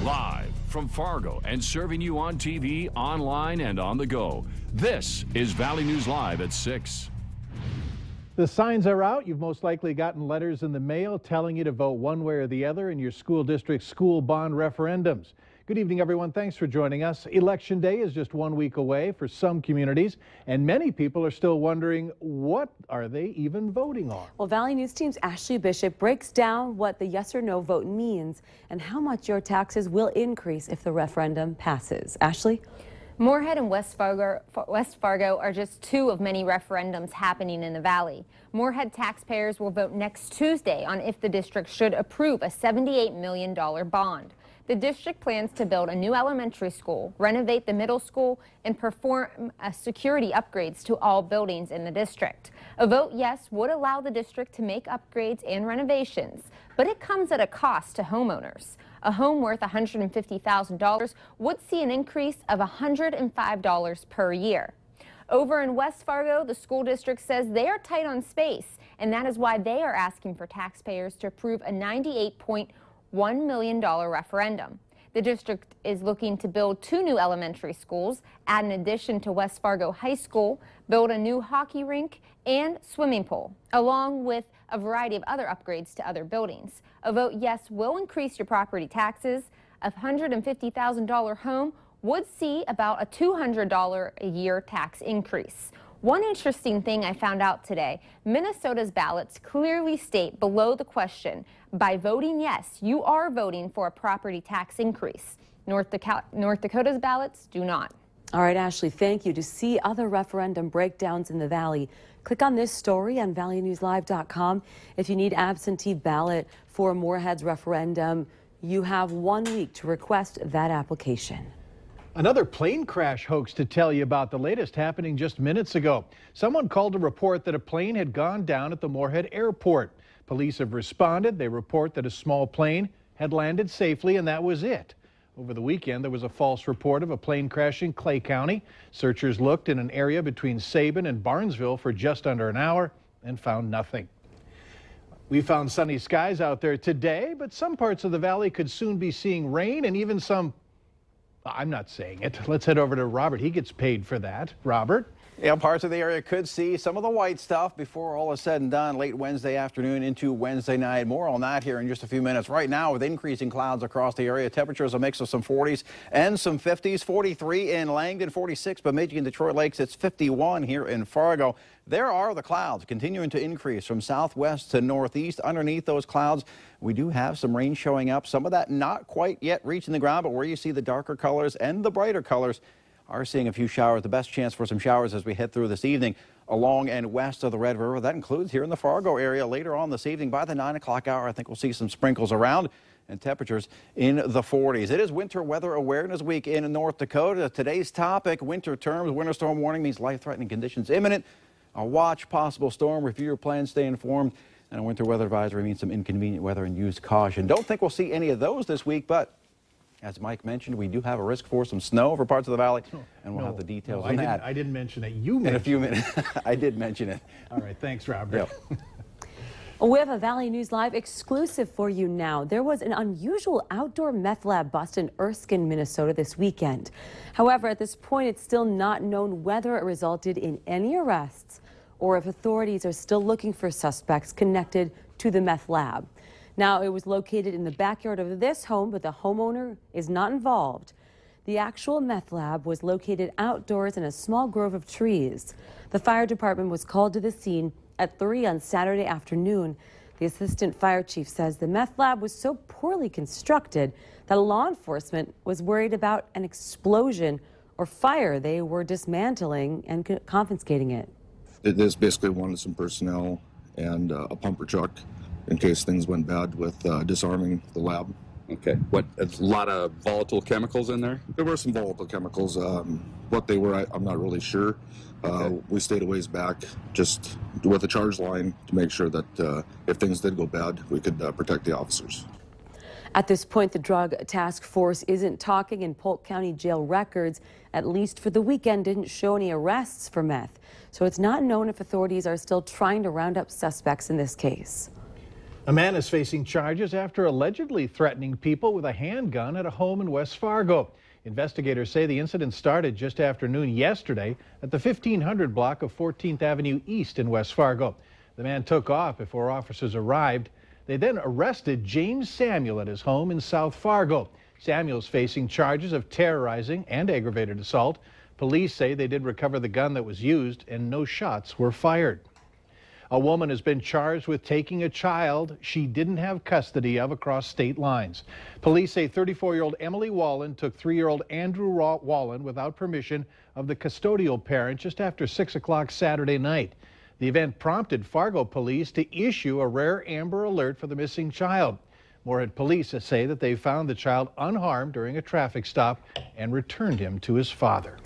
Live from Fargo and serving you on TV, online, and on the go. This is Valley News Live at 6. The signs are out. You've most likely gotten letters in the mail telling you to vote one way or the other in your school district school bond referendums. Good evening, everyone. Thanks for joining us. Election Day is just 1 week away for some communities, and many people are still wondering, what are they even voting on? Well, Valley News Team's Ashley Bishop breaks down what the yes or no vote means and how much your taxes will increase if the referendum passes. Ashley? Moorhead and West Fargo are just two of many referendums happening in the Valley. Moorhead taxpayers will vote next Tuesday on if the district should approve a $78 million bond. The district plans to build a new elementary school, renovate the middle school, and perform security upgrades to all buildings in the district. A vote yes would allow the district to make upgrades and renovations, but it comes at a cost to homeowners. A home worth $150,000 would see an increase of $105 per year. Over in West Fargo, the school district says they are tight on space, and that is why they are asking for taxpayers to approve a $98.1 million referendum. The district is looking to build two new elementary schools, add an addition to West Fargo High School, build a new hockey rink and swimming pool, along with a variety of other upgrades to other buildings. A vote yes will increase your property taxes. A $150,000 home would see about a $200 a year tax increase. One interesting thing I found out today, Minnesota's ballots clearly state below the question, by voting yes, you are voting for a property tax increase. North Dakota's ballots do not. All right, Ashley, thank you. To see other referendum breakdowns in the Valley, click on this story on valleynewslive.com. If you need absentee ballot for Moorhead's referendum, you have 1 week to request that application. Another plane crash hoax to tell you about, the latest happening just minutes ago. Someone called to report that a plane had gone down at the Moorhead Airport. Police have responded. They report that a small plane had landed safely, and that was it. Over the weekend, there was a false report of a plane crash in Clay County. Searchers looked in an area between Sabin and Barnesville for just under an hour and found nothing. We found sunny skies out there today, but some parts of the valley could soon be seeing rain and even some... I'm not saying it. Let's head over to Robert. He gets paid for that. Robert? Yeah, parts of the area could see some of the white stuff before all is said and done late Wednesday afternoon into Wednesday night. More on that here in just a few minutes. Right now, with increasing clouds across the area, temperatures a mix of some 40s and some 50s. 43 in Langdon, 46 Bemidji and Detroit Lakes. It's 51 here in Fargo. There are the clouds continuing to increase from southwest to northeast. Underneath those clouds, we do have some rain showing up. Some of that not quite yet reaching the ground, but where you see the darker colors and the brighter colors are seeing a few showers. The best chance for some showers as we head through this evening along and west of the Red River. That includes here in the Fargo area later on this evening. By the 9 o'clock hour, I think we'll see some sprinkles around and temperatures in the 40s. It is Winter Weather Awareness Week in North Dakota. Today's topic, winter terms. Winter storm warning means life-threatening conditions imminent. A watch possible storm. Review your plans, stay informed. And a winter weather advisory means some inconvenient weather and use caution. Don't think we'll see any of those this week, but as Mike mentioned, we do have a risk for some snow over parts of the valley, and we'll have the details on that. I didn't mention it. You mentioned it. In a few minutes. I did mention it. All right. Thanks, Robert. Yep. We have a Valley News Live exclusive for you now. There was an unusual outdoor meth lab bust in Erskine, Minnesota this weekend. However, at this point, it's still not known whether it resulted in any arrests or if authorities are still looking for suspects connected to the meth lab. Now, it was located in the backyard of this home, but the homeowner is not involved. The actual meth lab was located outdoors in a small grove of trees. The fire department was called to the scene at 3 on Saturday afternoon. The assistant fire chief says the meth lab was so poorly constructed that law enforcement was worried about an explosion or fire. They were dismantling and confiscating it. This basically wanted some personnel and a pumper truck in case things went bad with disarming the lab. Okay. What, a lot of volatile chemicals in there? There were some volatile chemicals. What they were, I'm not really sure. Okay. We stayed a ways back just with a charge line to make sure that if things did go bad, we could protect the officers. At this point, the drug task force isn't talking, and Polk County jail records, at least for the weekend, didn't show any arrests for meth. So it's not known if authorities are still trying to round up suspects in this case. A man is facing charges after allegedly threatening people with a handgun at a home in West Fargo. Investigators say the incident started just after noon yesterday at the 1500 block of 14th Avenue East in West Fargo. The man took off before officers arrived. They then arrested James Samuel at his home in South Fargo. Samuel's facing charges of terrorizing and aggravated assault. Police say they did recover the gun that was used and no shots were fired. A woman has been charged with taking a child she didn't have custody of across state lines. Police say 34-year-old Emily Wallen took 3-year-old Andrew Wallen without permission of the custodial parent just after 6 o'clock Saturday night. The event prompted Fargo police to issue a rare Amber Alert for the missing child. Moorhead police say that they found the child unharmed during a traffic stop and returned him to his father.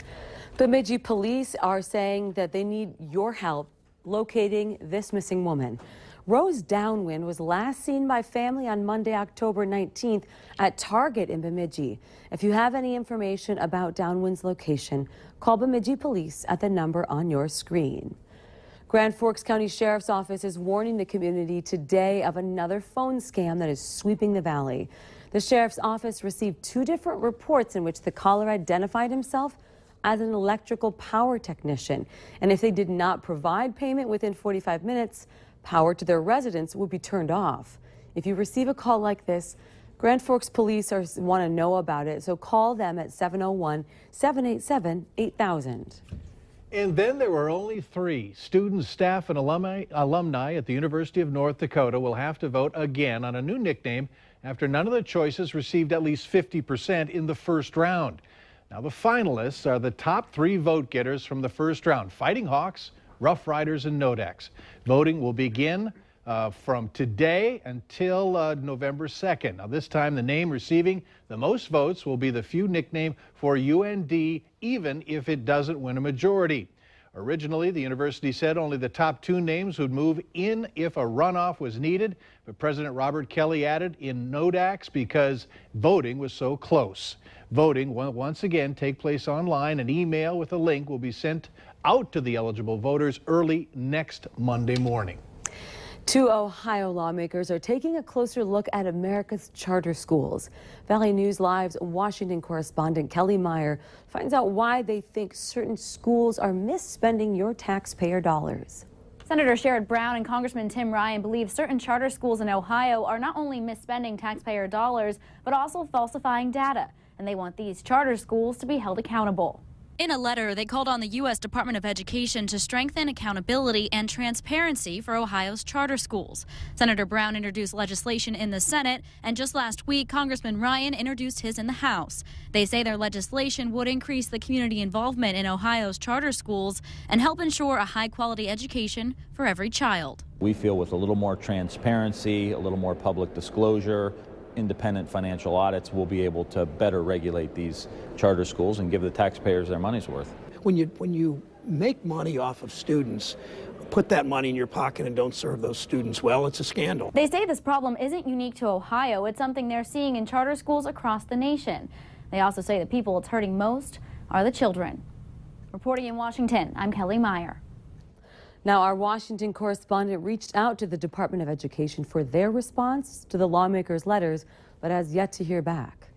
Bemidji police are saying that they need your help locating this missing woman. Rose Downwind was last seen by family on Monday, October 19th at Target in Bemidji. If you have any information about Downwind's location, call Bemidji police at the number on your screen. Grand Forks County Sheriff's Office is warning the community today of another phone scam that is sweeping the valley. The Sheriff's Office received 2 different reports in which the caller identified himself as an electrical power technician. And if they did not provide payment within 45 minutes, power to their residence would be turned off. If you receive a call like this, Grand Forks police want to know about it, so call them at 701-787-8000. And then there were only 3. Students, staff, and alumni at the University of North Dakota will have to vote again on a new nickname after none of the choices received at least 50% in the first round. Now, the finalists are the top 3 vote getters from the first round: Fighting Hawks, Rough Riders, and Nodex. Voting will begin from today until November 2nd. Now, this time, the name receiving the most votes will be the few nickname for UND, even if it doesn't win a majority. Originally, the university said only the top 2 names would move in if a runoff was needed, but President Robert Kelly added in Nodax because voting was so close. Voting will once again take place online. An email with a link will be sent out to the eligible voters early next Monday morning. 2 Ohio lawmakers are taking a closer look at America's charter schools. Valley News Live's Washington correspondent Kelly Meyer finds out why they think certain schools are misspending your taxpayer dollars. Senator Sherrod Brown and Congressman Tim Ryan believe certain charter schools in Ohio are not only misspending taxpayer dollars, but also falsifying data. And they want these charter schools to be held accountable. In a letter, they called on the U.S. Department of Education to strengthen accountability and transparency for Ohio's charter schools. Senator Brown introduced legislation in the Senate, and just last week, Congressman Ryan introduced his in the House. They say their legislation would increase the community involvement in Ohio's charter schools and help ensure a high-quality education for every child. We feel with a little more transparency, a little more public disclosure, independent financial audits, will be able to better regulate these charter schools and give the taxpayers their money's worth. When you make money off of students, put that money in your pocket and don't serve those students well, it's a scandal. They say this problem isn't unique to Ohio. It's something they're seeing in charter schools across the nation. They also say the people it's hurting most are the children. Reporting in Washington, I'm Kelly Meyer. Now, our Washington correspondent reached out to the Department of Education for their response to the lawmakers' letters, but has yet to hear back.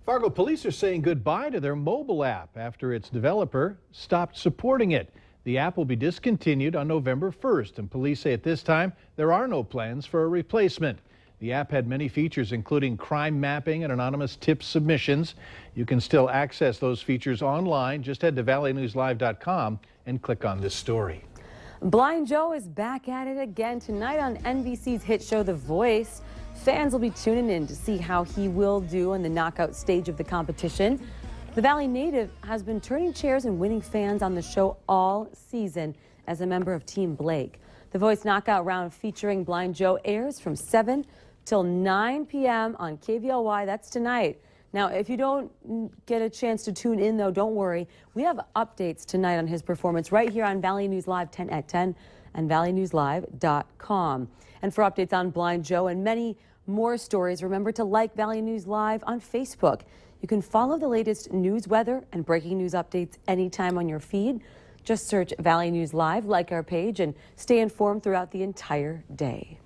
Fargo police are saying goodbye to their mobile app after its developer stopped supporting it. The app will be discontinued on November 1st, and police say at this time there are no plans for a replacement. The app had many features, including crime mapping and anonymous tip submissions. You can still access those features online. Just head to valleynewslive.com and click on this story. Blind Joe is back at it again tonight on NBC's hit show The Voice. Fans will be tuning in to see how he will do on the knockout stage of the competition. The Valley native has been turning chairs and winning fans on the show all season as a member of Team Blake. The Voice knockout round featuring Blind Joe airs from 7 till 9 p.m. on KVLY. That's tonight. Now, if you don't get a chance to tune in, though, don't worry. We have updates tonight on his performance right here on Valley News Live 10 at 10 and valleynewslive.com. And for updates on Blind Joe and many more stories, remember to like Valley News Live on Facebook. You can follow the latest news, weather, and breaking news updates anytime on your feed. Just search Valley News Live, like our page, and stay informed throughout the entire day.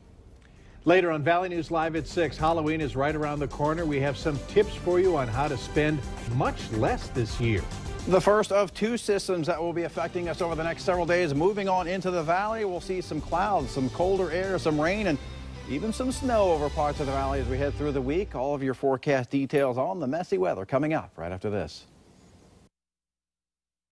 Later on Valley News Live at 6, Halloween is right around the corner. We have some tips for you on how to spend much less this year. The first of two systems that will be affecting us over the next several days. Moving on into the valley, we'll see some clouds, some colder air, some rain, and even some snow over parts of the valley as we head through the week. All of your forecast details on the messy weather coming up right after this.